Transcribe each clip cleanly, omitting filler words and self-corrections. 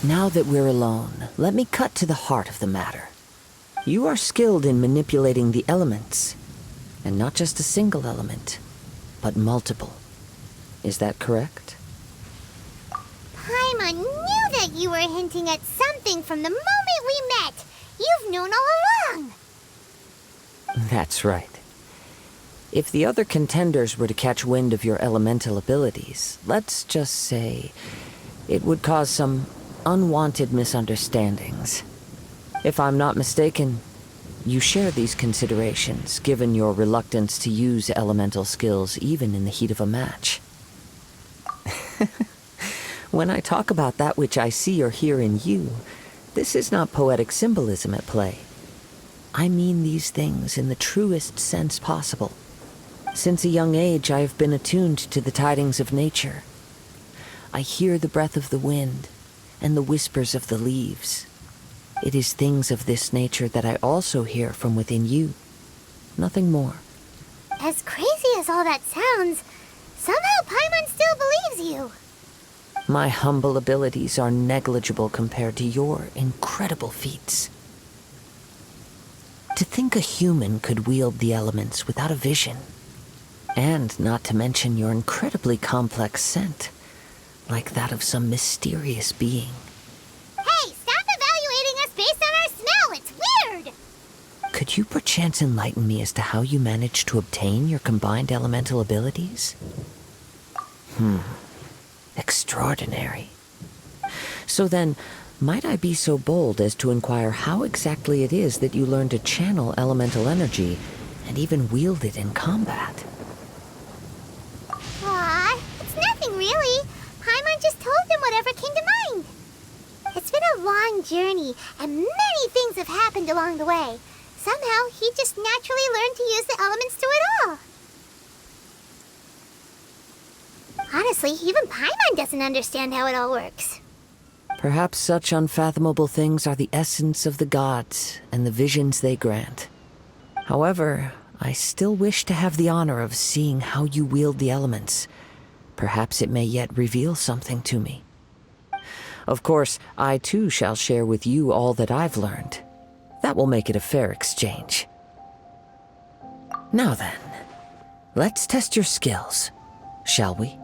Now that we're alone, let me cut to the heart of the matter. You are skilled in manipulating the elements, and not just a single element, but multiple. Is that correct? Paimon knew that you were hinting at something from the moment we met. You've known all along. That's right. If the other contenders were to catch wind of your elemental abilities, let's just say it would cause some unwanted misunderstandings. If I'm not mistaken, you share these considerations, given your reluctance to use elemental skills even in the heat of a match. When I talk about that which I see or hear in you, this is not poetic symbolism at play. I mean these things in the truest sense possible. Since a young age, I have been attuned to the tidings of nature. I hear the breath of the wind and the whispers of the leaves. It is things of this nature that I also hear from within you. Nothing more. As crazy as all that sounds, somehow Paimon still believes you. My humble abilities are negligible compared to your incredible feats. To think a human could wield the elements without a vision. And not to mention your incredibly complex scent, like that of some mysterious being. Hey, stop evaluating us based on our smell! It's weird! Could you perchance enlighten me as to how you managed to obtain your combined elemental abilities? Extraordinary. So then, might I be so bold as to inquire how exactly it is that you learned to channel elemental energy and even wield it in combat? Aw, it's nothing really. Paimon just told him whatever came to mind. It's been a long journey, and many things have happened along the way. Somehow, he just naturally learned to use the elements through it all. Honestly, even Paimon doesn't understand how it all works. Perhaps such unfathomable things are the essence of the gods and the visions they grant. However, I still wish to have the honor of seeing how you wield the elements. Perhaps it may yet reveal something to me. Of course, I too shall share with you all that I've learned. That will make it a fair exchange. Now then, let's test your skills, shall we?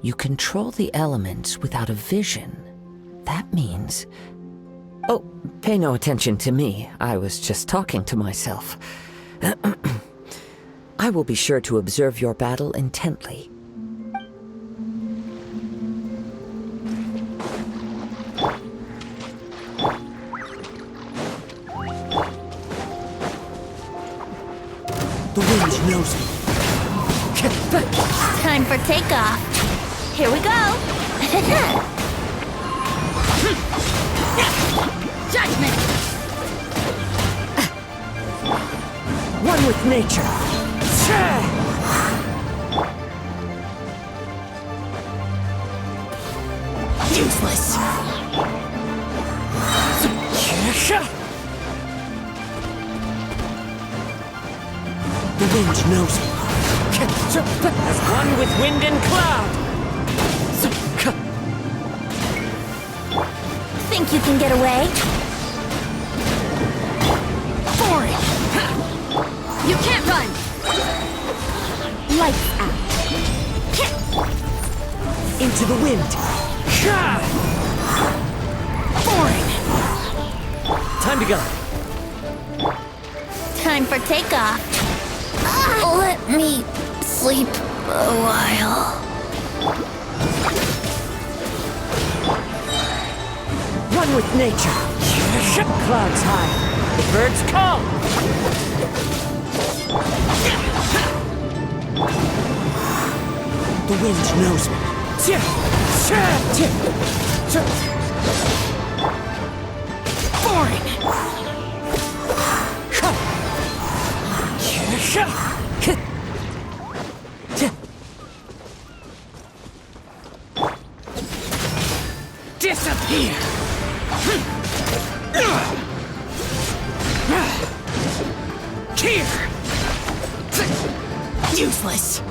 You control the elements without a vision. That means... Oh, pay no attention to me. I was just talking to myself. I will be sure to observe your battle intently. The wind knows me. Time for takeoff. Here we go. Judgment. One with nature. Useless. The wind knows me. As one with wind and cloud. Think you can get away? Foreign! You can't run! Lights out. Into the wind. Foreign! Time to go. Time for takeoff. Let me sleep a while. Run with nature. Clouds high. The birds call. The wind knows me. Foreign! Disappear! Here! Useless!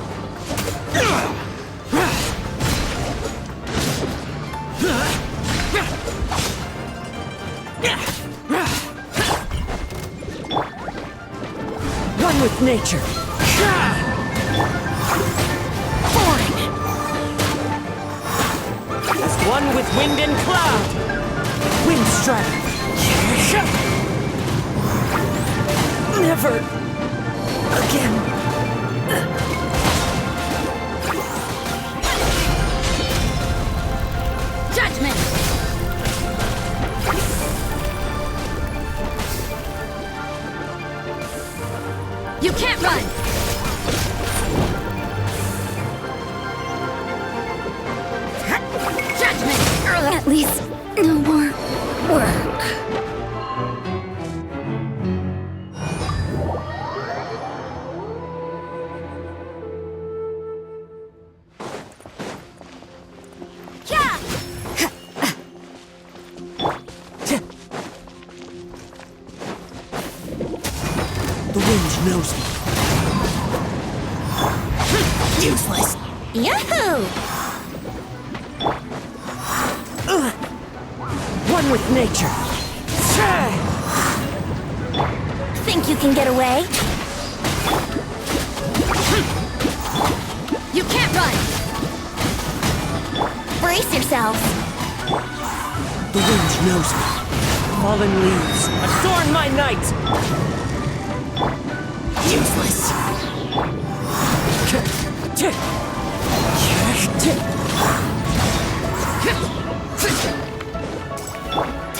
Run with nature. Foreign! As one with wind and cloud. Wind strike. Never again. Judgment! You can't run! Judgment! At least no more work. The wind knows me. Useless! Yahoo! One with nature. Think you can get away? You can't run! Brace yourself. The wind knows me. Fallen leaves adorn my night. Useless!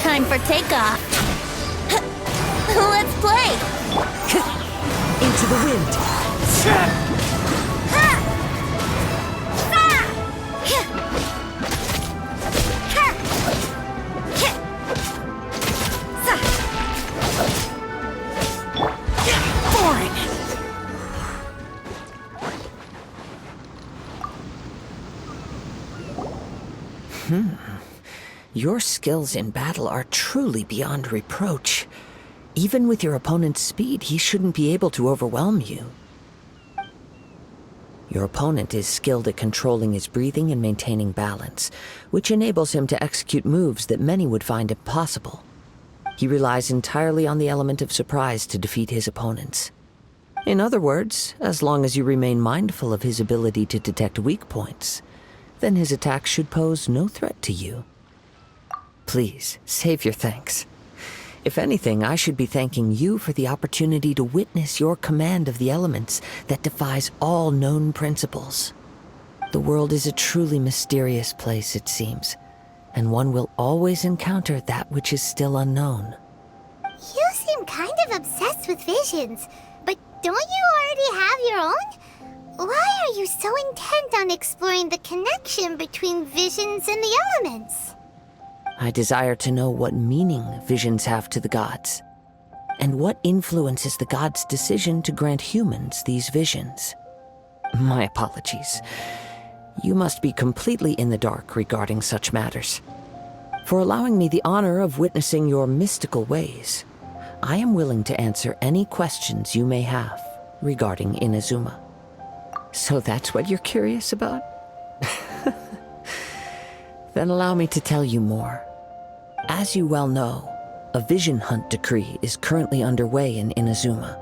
Time for takeoff. Let's play. Into the wind. Foreign! Your skills in battle are truly beyond reproach. Even with your opponent's speed, he shouldn't be able to overwhelm you. Your opponent is skilled at controlling his breathing and maintaining balance, which enables him to execute moves that many would find impossible. He relies entirely on the element of surprise to defeat his opponents. In other words, as long as you remain mindful of his ability to detect weak points, then his attacks should pose no threat to you. Please, save your thanks. If anything, I should be thanking you for the opportunity to witness your command of the elements that defies all known principles. The world is a truly mysterious place, it seems, and one will always encounter that which is still unknown. You seem kind of obsessed with visions, but don't you already have your own? Why are you so intent on exploring the connection between visions and the elements? I desire to know what meaning visions have to the gods, and what influences the gods' decision to grant humans these visions. My apologies. You must be completely in the dark regarding such matters. For allowing me the honor of witnessing your mystical ways, I am willing to answer any questions you may have regarding Inazuma. So that's what you're curious about? Then allow me to tell you more. As you well know, a vision hunt decree is currently underway in Inazuma.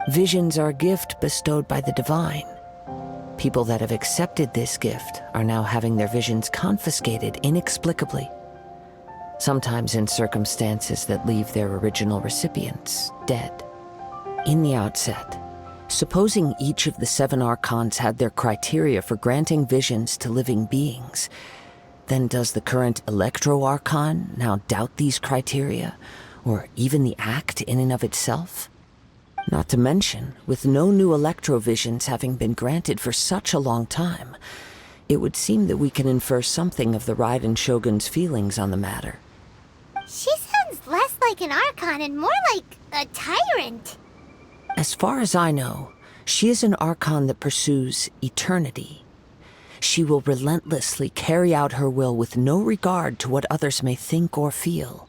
Visions are a gift bestowed by the divine. People that have accepted this gift are now having their visions confiscated inexplicably, sometimes in circumstances that leave their original recipients dead. In the outset, supposing each of the 7 archons had their criteria for granting visions to living beings, then does the current Electro-Archon now doubt these criteria, or even the act in and of itself? Not to mention, with no new Electro-Visions having been granted for such a long time, it would seem that we can infer something of the Raiden Shogun's feelings on the matter. She sounds less like an Archon and more like a tyrant. As far as I know, she is an Archon that pursues eternity. She will relentlessly carry out her will with no regard to what others may think or feel.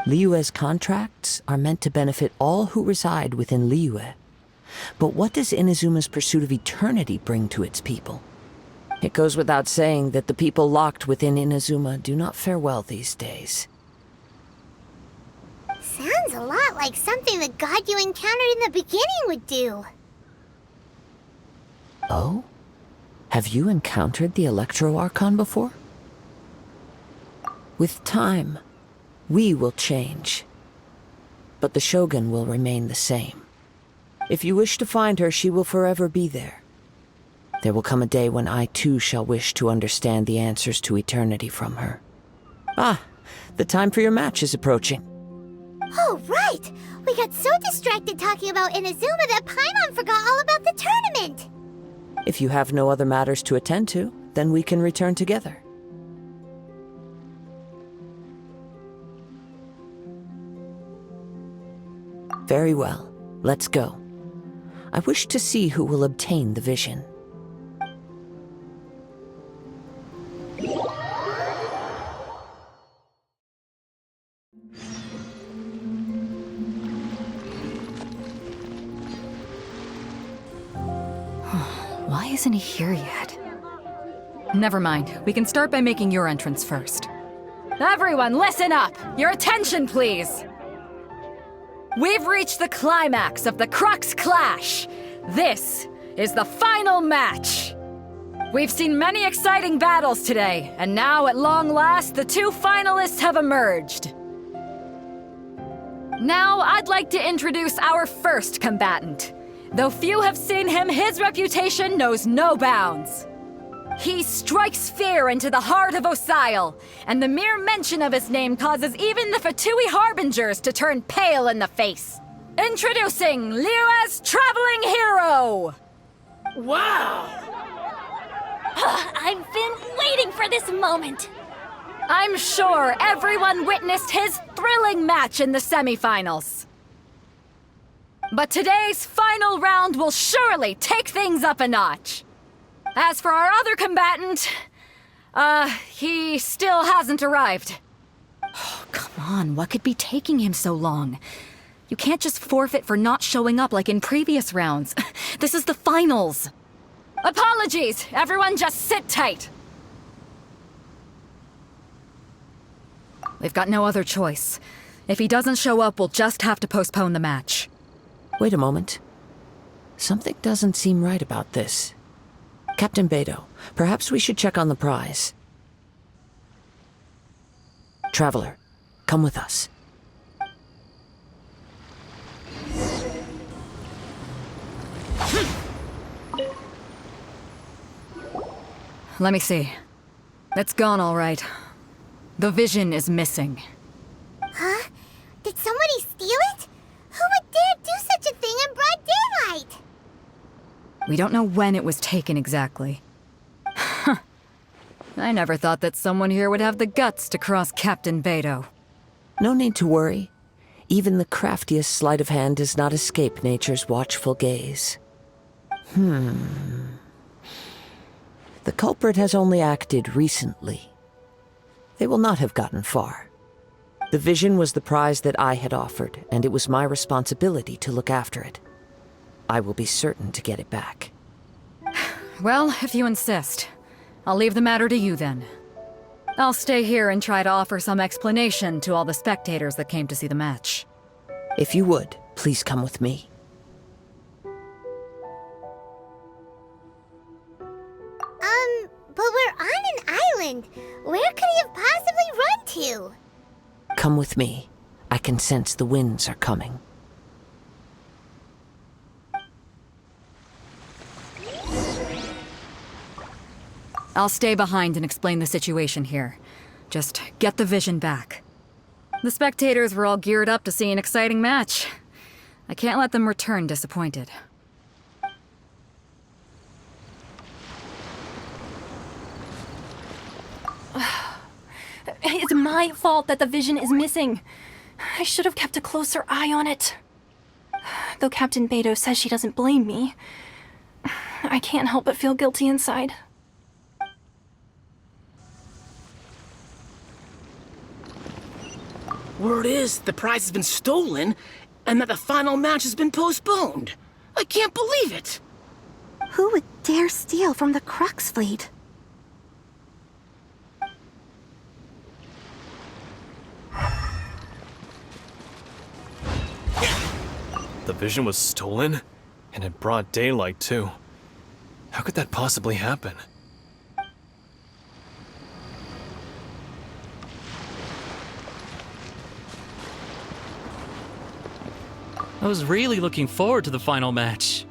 Liyue's contracts are meant to benefit all who reside within Liyue. But what does Inazuma's pursuit of eternity bring to its people? It goes without saying that the people locked within Inazuma do not fare well these days. Sounds a lot like something the god you encountered in the beginning would do. Oh? Have you encountered the Electro-Archon before? With time, we will change. But the Shogun will remain the same. If you wish to find her, she will forever be there. There will come a day when I too shall wish to understand the answers to eternity from her. Ah, the time for your match is approaching. Oh, right! We got so distracted talking about Inazuma that Paimon forgot all about the tournament! If you have no other matters to attend to, then we can return together. Very well. Let's go. I wish to see who will obtain the vision. Why isn't he here yet? Never mind. We can start by making your entrance first. Everyone, listen up! Your attention, please! We've reached the climax of the Crux Clash! This is the final match! We've seen many exciting battles today, and now, at long last, the 2 finalists have emerged. Now, I'd like to introduce our first combatant. Though few have seen him, his reputation knows no bounds. He strikes fear into the heart of Osile, and the mere mention of his name causes even the Fatui Harbingers to turn pale in the face. Introducing Liyue's traveling hero! Wow! I've been waiting for this moment! I'm sure everyone witnessed his thrilling match in the semifinals. But today's final round will surely take things up a notch. As for our other combatant, he still hasn't arrived. Oh, come on, what could be taking him so long? You can't just forfeit for not showing up like in previous rounds. This is the finals. Apologies, everyone just sit tight. We've got no other choice. If he doesn't show up, we'll just have to postpone the match. Wait a moment. Something doesn't seem right about this. Captain Beidou, perhaps we should check on the prize. Traveler, come with us. Let me see. It's gone all right. The vision is missing. Huh? Did somebody steal it? Who would dare do such a thing in broad daylight? We don't know when it was taken exactly. I never thought that someone here would have the guts to cross Captain Beidou. No need to worry. Even the craftiest sleight of hand does not escape nature's watchful gaze. The culprit has only acted recently. They will not have gotten far. The vision was the prize that I had offered, and it was my responsibility to look after it. I will be certain to get it back. Well, if you insist. I'll leave the matter to you then. I'll stay here and try to offer some explanation to all the spectators that came to see the match. If you would, please come with me. But we're on an island. Where could he have possibly run to? Come with me. I can sense the winds are coming. I'll stay behind and explain the situation here. Just get the vision back. The spectators were all geared up to see an exciting match. I can't let them return disappointed. It's my fault that the vision is missing. I should have kept a closer eye on it. Though Captain Beto says she doesn't blame me, I can't help but feel guilty inside. Word is the prize has been stolen and that the final match has been postponed. I can't believe it. Who would dare steal from the Crux fleet? The vision was stolen? And in broad daylight, too. How could that possibly happen? I was really looking forward to the final match.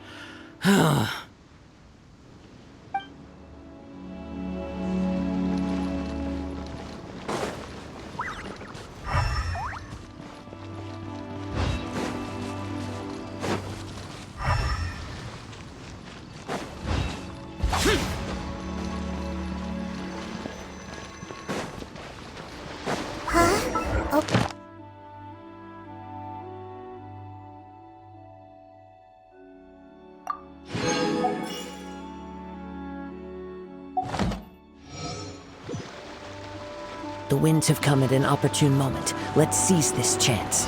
The winds have come at an opportune moment. Let's seize this chance.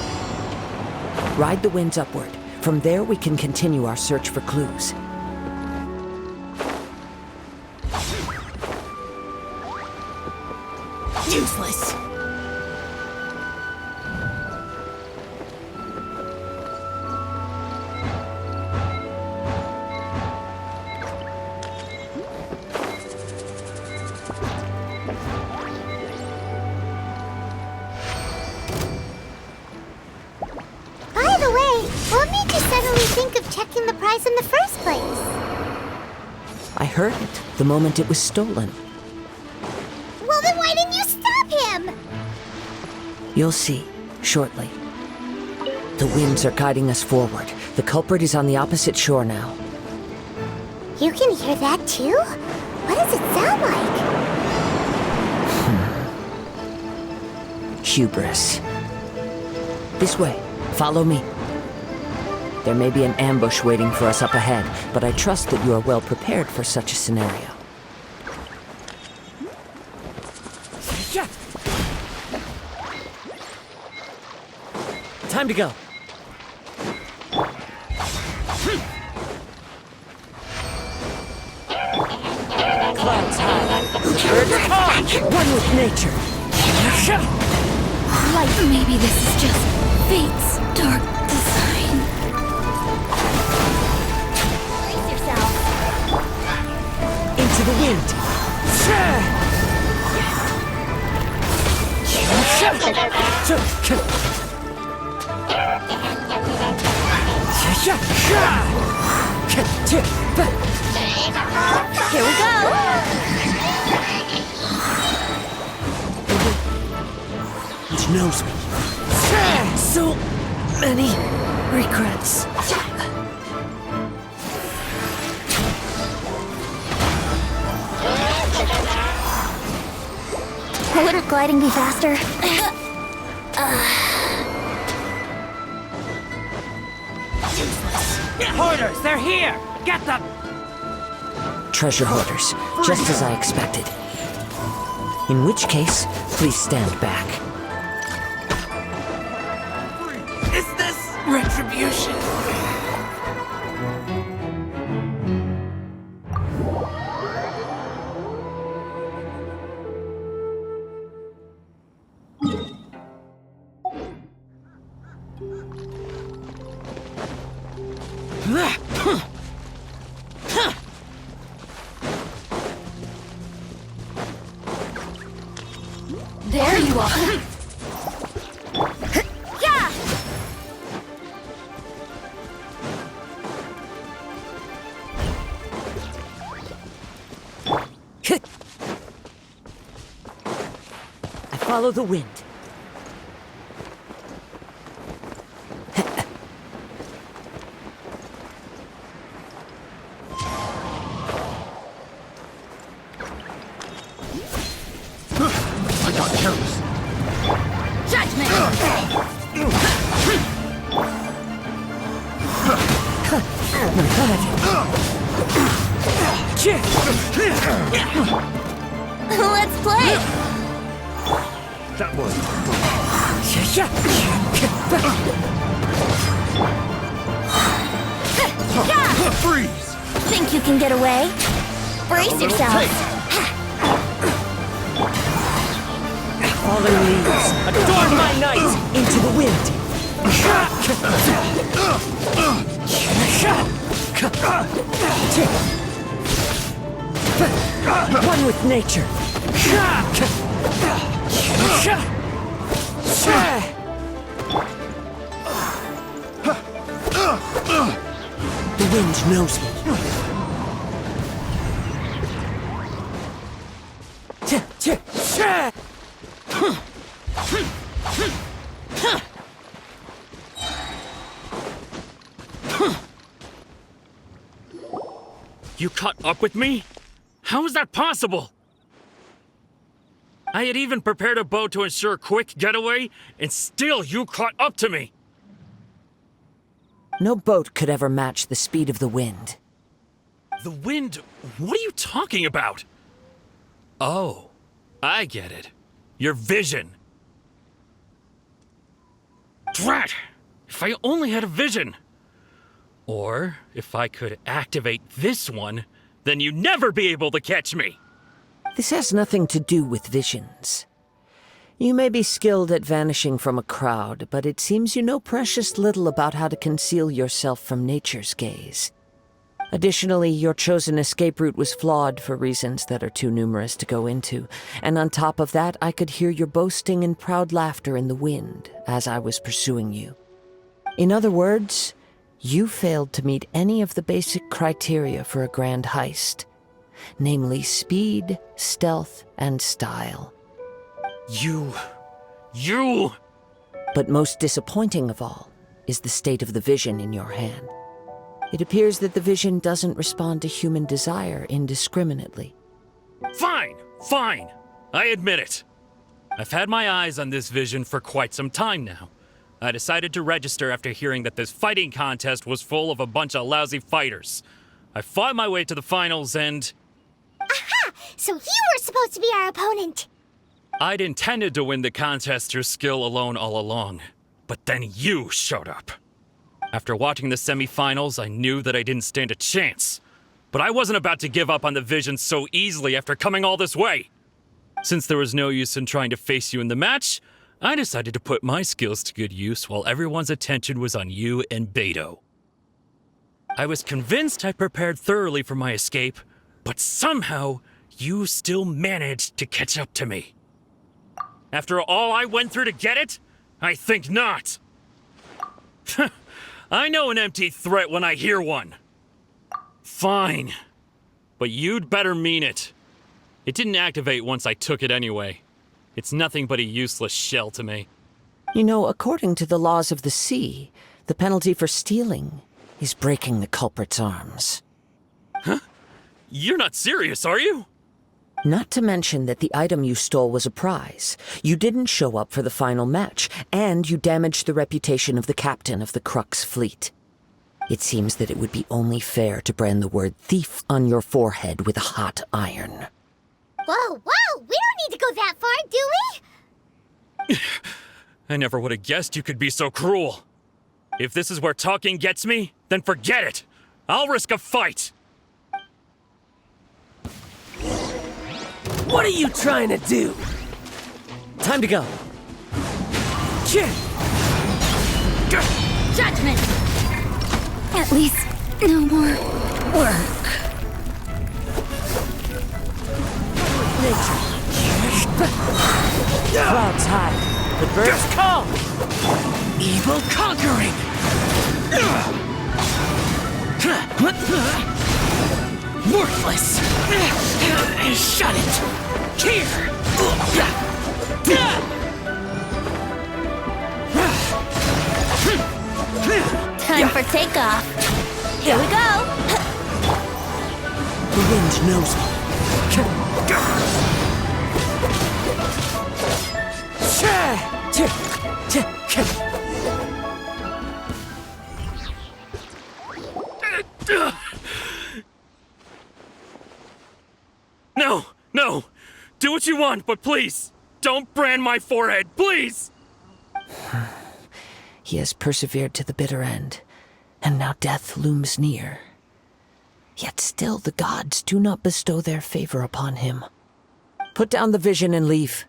Ride the winds upward. From there, we can continue our search for clues. Useless. By the way, what made you suddenly think of checking the prize in the first place? I heard it the moment it was stolen. Well, then why didn't you stop him? You'll see, shortly. The winds are guiding us forward. The culprit is on the opposite shore now. You can hear that too? What does it sound like? Hubris. This way. Follow me. There may be an ambush waiting for us up ahead, but I trust that you are well prepared for such a scenario. Time to go. Clouds high. Birds high. One with nature. Like maybe this is just fate's dark design. Brace yourself. Into the wind. Here we go. It knows me. So many regrets. Wouldn't gliding be faster? Hoarders, they're here! Get them! Treasure hoarders, just as I expected. In which case, please stand back. Is this retribution? There you are. Yeah! I follow the wind. I got careless. Let's play! That was freeze. Think you can get away? Brace yourself! Falling leaves, adorn my night into the wind. One with nature. The wind knows me. You caught up with me? How is that possible? I had even prepared a boat to ensure a quick getaway, and still you caught up to me! No boat could ever match the speed of the wind. The wind? What are you talking about? Oh, I get it. Your vision. Drat! If I only had a vision! Or, if I could activate this one, then you'd never be able to catch me! This has nothing to do with visions. You may be skilled at vanishing from a crowd, but it seems you know precious little about how to conceal yourself from nature's gaze. Additionally, your chosen escape route was flawed for reasons that are too numerous to go into, and on top of that, I could hear your boasting and proud laughter in the wind as I was pursuing you. In other words, you failed to meet any of the basic criteria for a grand heist, namely speed, stealth, and style. You... But most disappointing of all is the state of the vision in your hand. It appears that the vision doesn't respond to human desire indiscriminately. Fine! I admit it. I've had my eyes on this vision for quite some time now. I decided to register after hearing that this fighting contest was full of a bunch of lousy fighters. I fought my way to the finals and... Aha! So you were supposed to be our opponent! I'd intended to win the contest through skill alone all along. But then you showed up. After watching the semifinals, I knew that I didn't stand a chance. But I wasn't about to give up on the vision so easily after coming all this way. Since there was no use in trying to face you in the match, I decided to put my skills to good use while everyone's attention was on you and Beto. I was convinced I prepared thoroughly for my escape, but somehow you still managed to catch up to me. After all I went through to get it? I think not. I know an empty threat when I hear one. Fine. But you'd better mean it. It didn't activate once I took it anyway. It's nothing but a useless shell to me. You know, according to the laws of the sea, the penalty for stealing is breaking the culprit's arms. Huh? You're not serious, are you? Not to mention that the item you stole was a prize. You didn't show up for the final match, and you damaged the reputation of the captain of the Crux fleet. It seems that it would be only fair to brand the word thief on your forehead with a hot iron. Whoa, we don't need to go that far, do we? I never would have guessed you could be so cruel. If this is where talking gets me, then forget it. I'll risk a fight. What are you trying to do? Time to go. Judgment! At least, no more work. Clouds high. The birds Just come! Evil conquering! Worthless! Shut it! Here! Time for takeoff. Here we go. The wind knows me. No, no! Do what you want, but please, don't brand my forehead, please! He has persevered to the bitter end, and now death looms near. Yet still the gods do not bestow their favor upon him. Put down the vision and leave.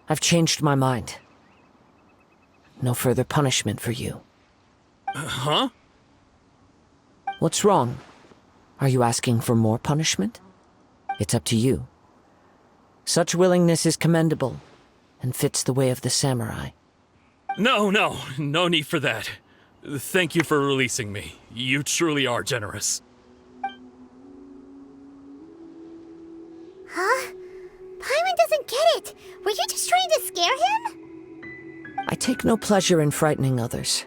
I've changed my mind. No further punishment for you. Huh? What's wrong? Are you asking for more punishment? It's up to you. Such willingness is commendable, and fits the way of the samurai. No need for that. Thank you for releasing me. You truly are generous. Huh? Paimon doesn't get it. Were you just trying to scare him? I take no pleasure in frightening others.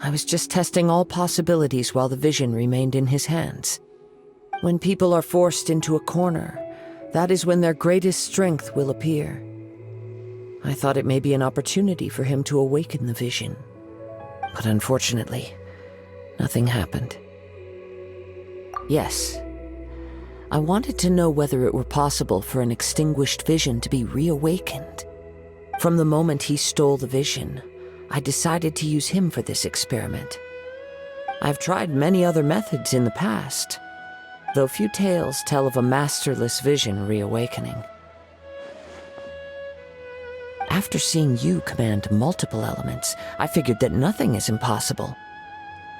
I was just testing all possibilities while the vision remained in his hands. When people are forced into a corner, that is when their greatest strength will appear. I thought it may be an opportunity for him to awaken the vision. But unfortunately, nothing happened. Yes, I wanted to know whether it were possible for an extinguished vision to be reawakened. From the moment he stole the vision, I decided to use him for this experiment. I've tried many other methods in the past, though few tales tell of a masterless vision reawakening. After seeing you command multiple elements, I figured that nothing is impossible.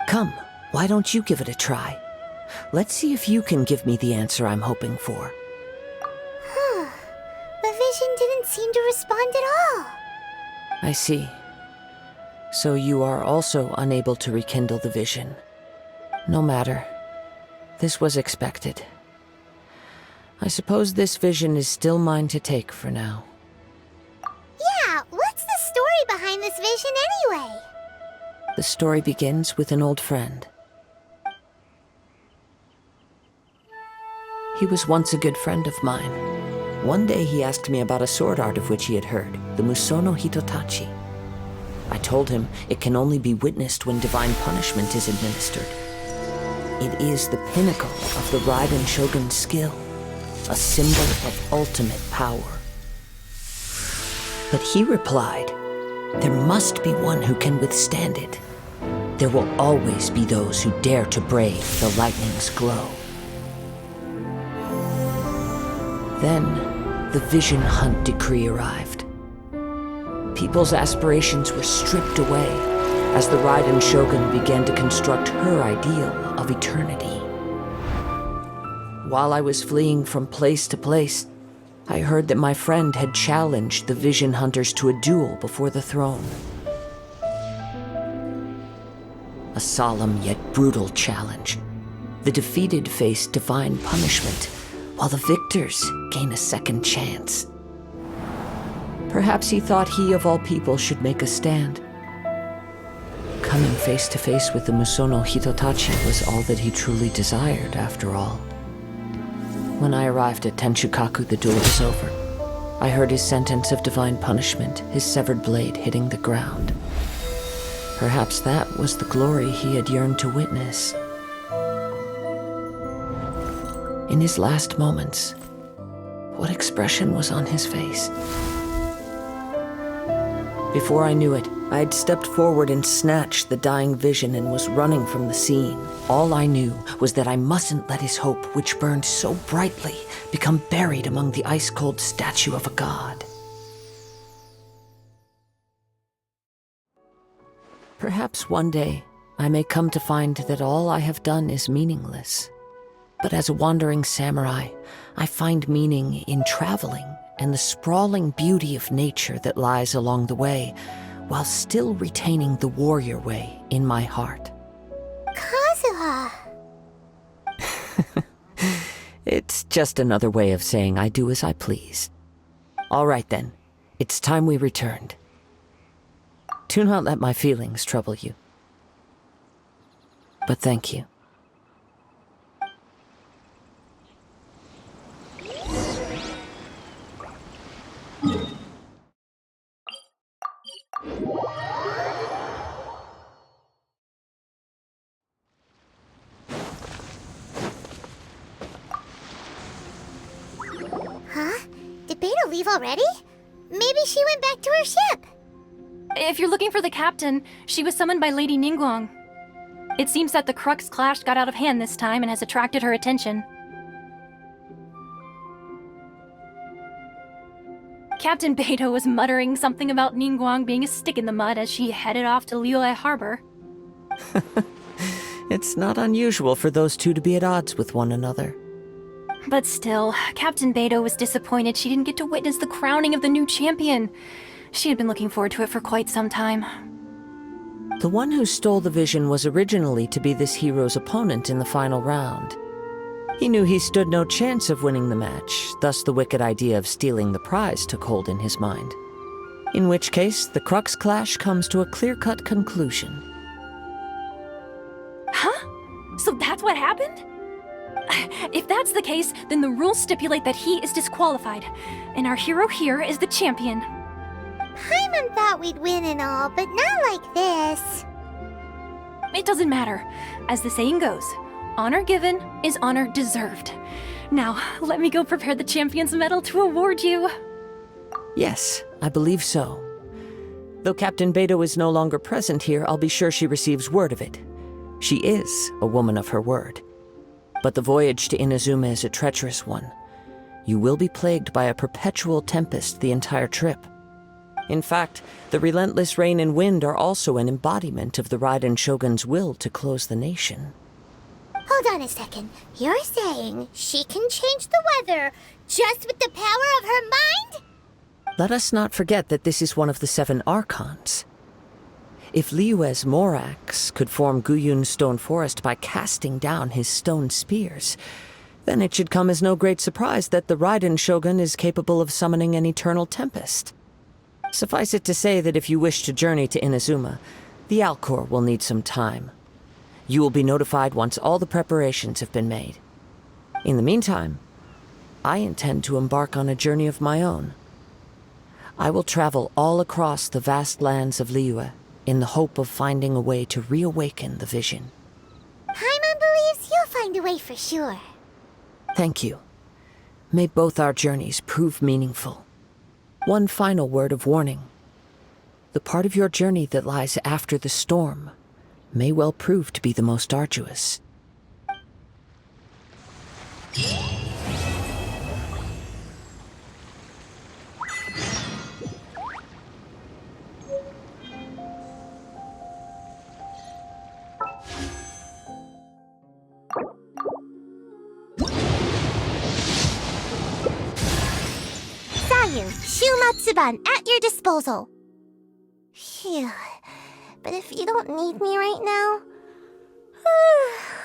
Come, why don't you give it a try? Let's see if you can give me the answer I'm hoping for. The vision didn't seem to respond at all. I see. So you are also unable to rekindle the vision. No matter. This was expected. I suppose this vision is still mine to take for now. Yeah, what's the story behind this vision anyway? The story begins with an old friend. He was once a good friend of mine. One day he asked me about a sword art of which he had heard, the Musono Hitotachi. I told him it can only be witnessed when divine punishment is administered. It is the pinnacle of the Raiden Shogun's skill, a symbol of ultimate power. But he replied, there must be one who can withstand it. There will always be those who dare to brave the lightning's glow. Then, the Vision Hunt decree arrived. People's aspirations were stripped away as the Raiden Shogun began to construct her ideal of eternity. While I was fleeing from place to place, I heard that my friend had challenged the Vision Hunters to a duel before the throne. A solemn yet brutal challenge. The defeated face divine punishment, while the victors gain a second chance. Perhaps he thought he of all people should make a stand. Coming face to face with the Musono Hitotachi was all that he truly desired, after all. When I arrived at Tenshukaku, the duel was over. I heard his sentence of divine punishment, his severed blade hitting the ground. Perhaps that was the glory he had yearned to witness. In his last moments, what expression was on his face? Before I knew it, I had stepped forward and snatched the dying vision and was running from the scene. All I knew was that I mustn't let his hope, which burned so brightly, become buried among the ice-cold statue of a god. Perhaps one day, I may come to find that all I have done is meaningless. But as a wandering samurai, I find meaning in traveling and the sprawling beauty of nature that lies along the way, while still retaining the warrior way in my heart. Kazuha. It's just another way of saying I do as I please. All right then, it's time we returned. Do not let my feelings trouble you. But thank you. Huh? Did Beta leave already? Maybe she went back to her ship. If you're looking for the captain, she was summoned by Lady Ningguang. It seems that the Crux clash got out of hand this time and has attracted her attention. Captain Beidou was muttering something about Ningguang being a stick in the mud as she headed off to Liyue Harbor. It's not unusual for those two to be at odds with one another. But still, Captain Beidou was disappointed she didn't get to witness the crowning of the new champion. She had been looking forward to it for quite some time. The one who stole the vision was originally to be this hero's opponent in the final round. He knew he stood no chance of winning the match, thus the wicked idea of stealing the prize took hold in his mind. In which case, the Crux clash comes to a clear-cut conclusion. Huh? So that's what happened? If that's the case, then the rules stipulate that he is disqualified, and our hero here is the champion. Paimon thought we'd win and all, but not like this. It doesn't matter. As the saying goes, honor given is honor deserved. Now, let me go prepare the champion's medal to award you. Yes, I believe so. Though Captain Beidou is no longer present here, I'll be sure she receives word of it. She is a woman of her word. But the voyage to Inazuma is a treacherous one. You will be plagued by a perpetual tempest the entire trip. In fact, the relentless rain and wind are also an embodiment of the Raiden Shogun's will to close the nation. Hold on a second. You're saying she can change the weather just with the power of her mind? Let us not forget that this is one of the 7 Archons. If Liyue's Morax could form Guyun's stone forest by casting down his stone spears, then it should come as no great surprise that the Raiden Shogun is capable of summoning an eternal tempest. Suffice it to say that if you wish to journey to Inazuma, the Alcor will need some time. You will be notified once all the preparations have been made. In the meantime, I intend to embark on a journey of my own. I will travel all across the vast lands of Liyue in the hope of finding a way to reawaken the vision. Paimon believes you'll find a way for sure. Thank you. May both our journeys prove meaningful. One final word of warning. The part of your journey that lies after the storm may well prove to be the most arduous. Sayu, Shumatsuban at your disposal. Phew. But if you don't need me right now,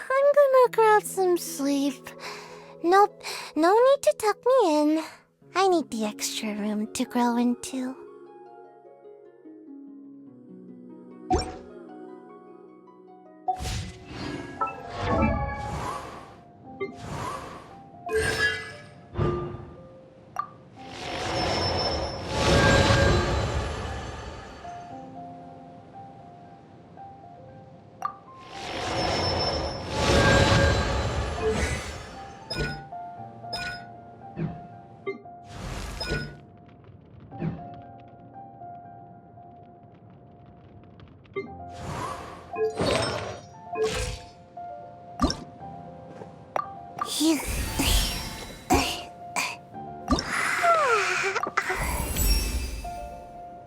I'm gonna grab some sleep. Nope, no need to tuck me in. I need the extra room to grow into.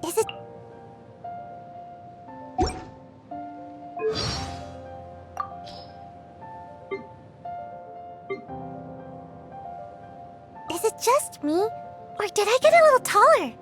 Is it... Is it just me? Or did I get a little taller?